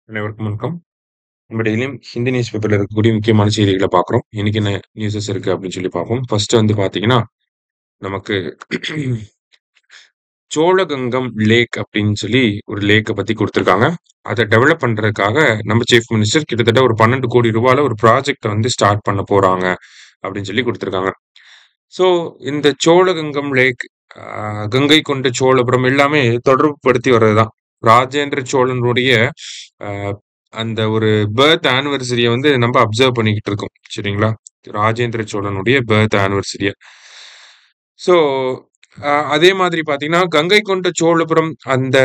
அனைவருக்கும் வணக்கம். நம்ம டெய்லியும் ஹிந்தி நியூஸ் பேப்பர்ல இருக்கக்கூடிய முக்கியமான செய்திகள பார்க்குறோம். இன்னைக்கு என்ன நியூஸஸ் இருக்கு அப்படின்னு சொல்லி பார்ப்போம். ஃபர்ஸ்ட் வந்து பார்த்தீங்கன்னா, நமக்கு சோழகங்கம் லேக் அப்படின்னு சொல்லி ஒரு லேக்க பத்தி குடுத்துருக்காங்க. அத டெவலப் பண்றதுக்காக நம்ம சீஃப் மினிஸ்டர் கிட்டத்தட்ட ஒரு 12 கோடி ரூபால ஒரு ப்ராஜெக்ட்ட வந்து ஸ்டார்ட் பண்ண போறாங்க அப்படின்னு சொல்லி குடுத்துருக்காங்க. ஸோ இந்த சோழகங்கம் லேக், அ கங்கை கொண்ட சோழபுரம் எல்லாமே தொடர்பு படுத்தி வர்றதுதான். ராஜேந்திர சோழனுடைய அ அந்த ஒரு பர்த் ஆனிவர்சரிய வந்து நம்ம அப்சர்வ் பண்ணிக்கிட்டு இருக்கோம். சரிங்களா? ராஜேந்திர சோழனுடைய பர்த் ஆனிவர்சரிய. ஸோ அதே மாதிரி பார்த்தீங்கன்னா, கங்கை கொண்ட சோழபுரம் அந்த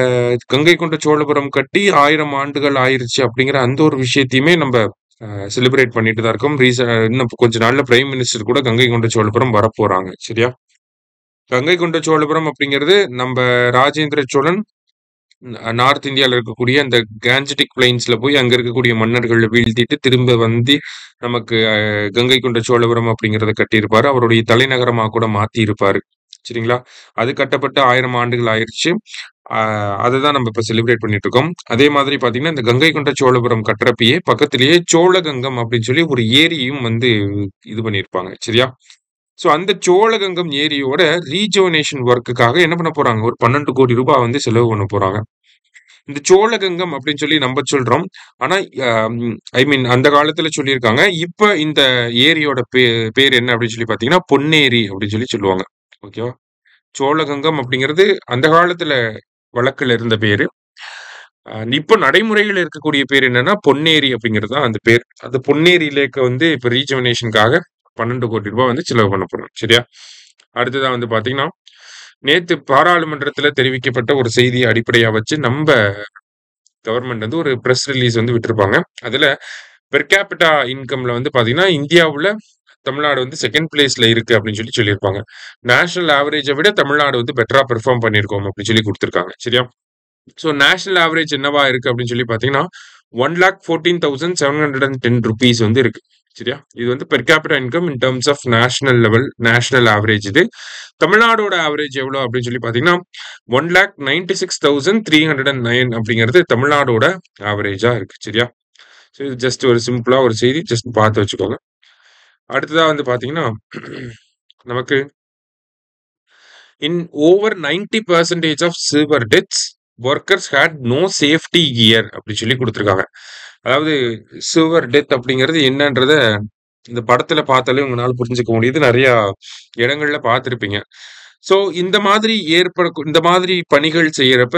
கங்கை கொண்ட சோழபுரம் கட்டி 1000 ஆண்டுகள் ஆயிருச்சு அப்படிங்கிற அந்த ஒரு விஷயத்தையுமே நம்ப செலிப்ரேட் பண்ணிட்டு தான் இருக்கோம். இன்னும் கொஞ்ச நாள்ல பிரைம் மினிஸ்டர் கூட கங்கை கொண்ட சோழபுரம் வரப்போறாங்க. சரியா? கங்கை கொண்ட சோழபுரம் அப்படிங்கிறது நம்ப ராஜேந்திர சோழன் நார்த் இந்தியால இருக்கக்கூடிய அந்த கேஞ்சட்டிக் பிளைன்ஸ்ல போய் அங்க இருக்கக்கூடிய மன்னர்கள வீழ்த்திட்டு திரும்ப வந்து நமக்கு கங்கை கொண்ட சோழபுரம் அப்படிங்கிறத கட்டியிருப்பாரு. அவருடைய தலைநகரமா கூட மாத்தியிருப்பாரு. சரிங்களா? அது கட்டப்பட்டு 1000 ஆண்டுகள் ஆயிருச்சு. அ அததான் நம்ம இப்ப செலிப்ரேட் பண்ணிட்டு இருக்கோம். அதே மாதிரி பார்த்தீங்கன்னா, இந்த கங்கை கொண்ட சோழபுரம் கட்டுறப்பயே பக்கத்திலேயே சோழகங்கம் அப்படின்னு சொல்லி ஒரு ஏரியும் வந்து இது பண்ணியிருப்பாங்க. சரியா? ஸோ அந்த சோழகங்கம் ஏரியோட ரீஜுவனேஷன் ஒர்க்குக்காக என்ன பண்ண போறாங்க? ஒரு 12 கோடி ரூபாய் வந்து செலவு பண்ண போறாங்க. இந்த சோழகங்கம் அப்படின்னு சொல்லி நம்ம சொல்றோம். ஆனா, ஐ மீன் அந்த காலத்துல சொல்லியிருக்காங்க. இப்ப இந்த ஏரியோட பேர் என்ன அப்படின்னு சொல்லி பார்த்தீங்கன்னா, பொன்னேரி அப்படின்னு சொல்லி சொல்லுவாங்க. ஓகேவா? சோழகங்கம் அப்படிங்கிறது அந்த காலத்துல வழக்குல இருந்த பேரு. இப்ப நடைமுறையில இருக்கக்கூடிய பேர் என்னன்னா, பொன்னேரி அப்படிங்கிறது தான் அந்த பேர். அந்த பொன்னேரி லேக்க வந்து இப்ப ரீஜுவனேஷன்க்காக 12 கோடி ரூபாய் வந்து செலவு பண்ண போறோம். சரியா? அடுத்ததா வந்து பார்த்தீங்கன்னா, நேத்து பாராளுமன்றத்துல தெரிவிக்கப்பட்ட ஒரு செய்திய அடிப்படையா வச்சு நம்ப கவர்ன்மெண்ட் வந்து ஒரு பிரஸ் ரிலீஸ் வந்து விட்டிருப்பாங்க. அதுல பெர் கேப்பிட்டா இன்கம்ல வந்து பார்த்தீங்கன்னா, இந்தியாவுல தமிழ்நாடு வந்து 2ண்ட் பிளேஸ்ல இருக்கு அப்படின்னு சொல்லி சொல்லியிருப்பாங்க. நேஷனல் ஆவரேஜ விட தமிழ்நாடு வந்து பெட்டரா பெர்ஃபார்ம் பண்ணியிருக்கோம் அப்படின்னு சொல்லி குடுத்திருக்காங்க. சரியா? ஸோ நேஷனல் ஆவரேஜ் என்னவா இருக்கு அப்படின்னு சொல்லி பார்த்தீங்கன்னா, ₹1,14,710 வந்து இருக்கு. சரியா? இது வந்து per capita income in terms of national level, national average இது. தமிழ்நாடோட ஆவரேஜ் எவ்வளோ அப்படின்னு சொல்லி பார்த்தீங்கன்னா, 1,96,309 அப்படிங்கிறது தமிழ்நாடோட ஆவரேஜா இருக்கு. சரியா? ஸோ இது ஜஸ்ட் ஒரு சிம்பிளா ஒரு செய்தி. ஜஸ்ட் பார்த்து வச்சுக்கோங்க. அடுத்ததா வந்து பார்த்தீங்கன்னா, நமக்கு in over 90% of silver deaths, workers had no safety gear அப்படி சொல்லி குடுத்துருக்காங்க. அதாவது சில்வர் டெத் அப்படிங்கிறது என்னன்றத இந்த படத்துல பார்த்தாலே உங்களால புரிஞ்சுக்க முடியுது. நெறையா இடங்கள்ல பார்த்திருப்பீங்க. ஸோ இந்த மாதிரி பணிகள் செய்யறப்ப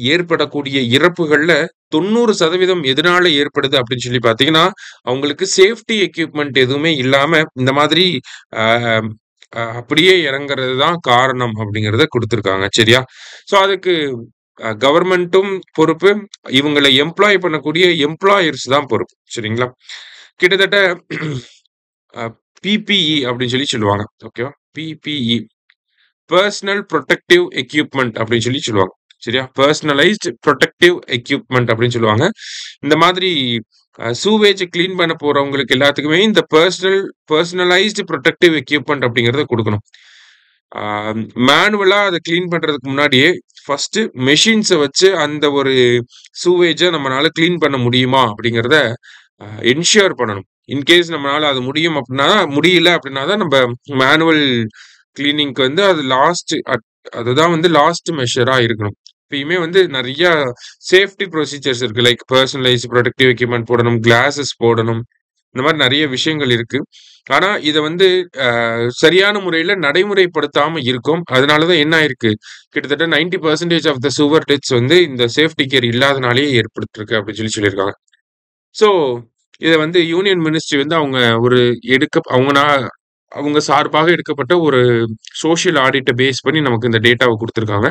ஏற்படக்கூடிய இறப்புகள்ல 90% எதனால ஏற்படுது அப்படின்னு சொல்லி பார்த்தீங்கன்னா, அவங்களுக்கு சேஃப்டி எக்யூப்மென்ட் எதுவுமே இல்லாம இந்த மாதிரி அ அப்படியே இறங்குறது தான் காரணம் அப்படிங்கிறத குடுத்துருக்காங்க. சரியா? ஸோ அதுக்கு கவர்ன்மென்ட்டும் பொறுப்பு. இவங்கள எம்ப்ளாய் பண்ணக்கூடிய எம்ப்ளாயர்ஸ் தான் பொறுப்பு. சரிங்களா? கிட்டத்தட்ட அ பிபிஇ அப்படின்னு சொல்லி சொல்லுவாங்க. ஓகேவா? பிபிஇ பெர்சனல் புரொடெக்டிவ் எக்யூப்மென்ட் அப்படின்னு சொல்லி சொல்லுவாங்க. சரியா? பெர்சனலைஸ்ட் புரொடெக்டிவ் எக்யூப்மென்ட் அப்படின்னு சொல்லுவாங்க. இந்த மாதிரி சூவேஜ் கிளீன் பண்ண போறவங்களுக்கு எல்லாத்துக்குமே இந்த பெர்சனலைஸ்டு புரொடெக்டிவ் எக்யூப்மென்ட் அப்படிங்கிறத குடுக்கணும். ஆ மேனுவலா அத கிளீன் பண்றதுக்கு முன்னாடியே ஃபர்ஸ்ட் மெஷின்ஸ வச்சு அந்த ஒரு சூவேஜ நம்மனால கிளீன் பண்ண முடியுமா அப்படிங்கிறத என்ஷூர் பண்ணணும். இன்கேஸ் நம்மளால அது முடியல அப்படின்னா தான் நம்ப மேனுவல் கிளீனிங்க்கு வந்து அதுதான் வந்து லாஸ்ட் மெஷரா இருக்கணும். எப்பயுமே வந்து நெறைய சேஃப்டி ப்ரொசீஜர்ஸ் இருக்கு. லைக் பெர்சனலைஸ்ட் புரொடெக்டிவ் எக்யூப்மென்ட் போடணும், கிளாஸஸ் போடணும். இந்த மாரி நெறைய விஷயங்கள் இருக்கு. ஆனா, இத வந்து சரியான முறையில நடைமுறைப்படுத்தாம இருக்கோம். அதனால தான் என்ன ஆயிருக்கு, கிட்டத்தட்ட 90% ஆஃப் த சுவர் டெத்ஸ் வந்து இந்த சேஃப்டி கேர் இல்லாதனாலேயே ஏற்பட்டுருக்கு அப்படின்னு சொல்லியிருக்காங்க. ஸோ, இத வந்து யூனியன் மினிஸ்ட்ரி வந்து ஒரு அவங்க சார்பாக எடுக்கப்பட்ட ஒரு சோசியல் ஆடிட்ட பேஸ் பண்ணி நமக்கு இந்த டேட்டாவ குடுத்துருக்காங்க.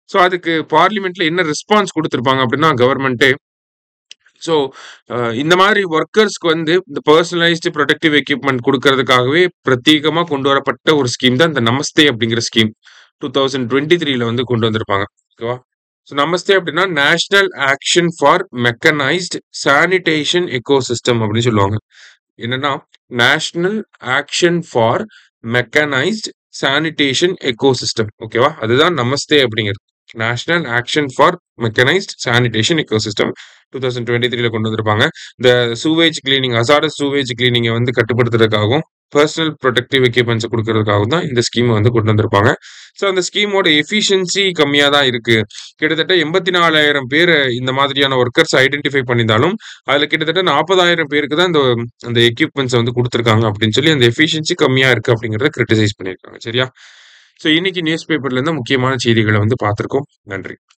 ஸோ, அதுக்கு பார்லிமென்ட்ல என்ன ரெஸ்பான்ஸ் குடுத்துருப்பாங்க அப்படின்னா, கவர்ன்மென்ட்டே ஸோ, இந்த மாரி வொர்க்கர்ஸ்க்கு வந்து இந்த பெர்சனலைஸ்டு புரொடெக்டிவ் எக்யூப்மென்ட் குடுக்கறதுக்காகவே பிரத்யேகமா கொண்டு வரப்பட்ட ஒரு ஸ்கீம் தான் இந்த நமஸ்தே அப்படிங்கிற ஸ்கீம். 2023ல வந்து கொண்டு வந்திருப்பாங்க. ஓகேவா? ஸோ நமஸ்தே அப்படின்னா national action for mechanised sanitation ecosystem அப்படின்னு சொல்லுவாங்க. என்னன்னா, national action for mechanised sanitation ecosystem. ஓகேவா? அதுதான் நமஸ்தே அப்படிங்கிறது. National action for mechanised sanitation ecosystem 2023ல கொண்டு வந்திருப்பாங்க. இந்த சூவேஜ் கிளீனிங், ஹசார்டஸ் சூவேஜ் கிளீனிங்கை வந்து கட்டுப்படுத்துறதுக்காகவும், பர்சனல் ப்ரொடெக்டிவ் எக்யூப்மெண்ட்ஸை கொடுக்கறதுக்காகவும் தான் இந்த ஸ்கீமை வந்து கொண்டு வந்திருப்பாங்க. ஸோ அந்த ஸ்கீமோட எஃபிஷியன்சி கம்மியாக தான் இருக்கு. கிட்டத்தட்ட 84,000 பேர் இந்த மாதிரியான ஒர்க்கர்ஸ் ஐடென்டிஃபை பண்ணியிருந்தாலும், அதில் கிட்டத்தட்ட 40,000 பேருக்கு தான் அந்த எக்யூப்மெண்ட்ஸை வந்து கொடுத்துருக்காங்க அப்படின்னு சொல்லி அந்த எஃபிஷியன்சி கம்மியாக இருக்கு அப்படிங்கிறத கிரிட்டிசைஸ் பண்ணியிருக்காங்க. சரியா? ஸோ இன்னைக்கு நியூஸ் பேப்பர்ல இருந்து முக்கியமான செய்திகளை வந்து பார்த்திருக்கோம். நன்றி.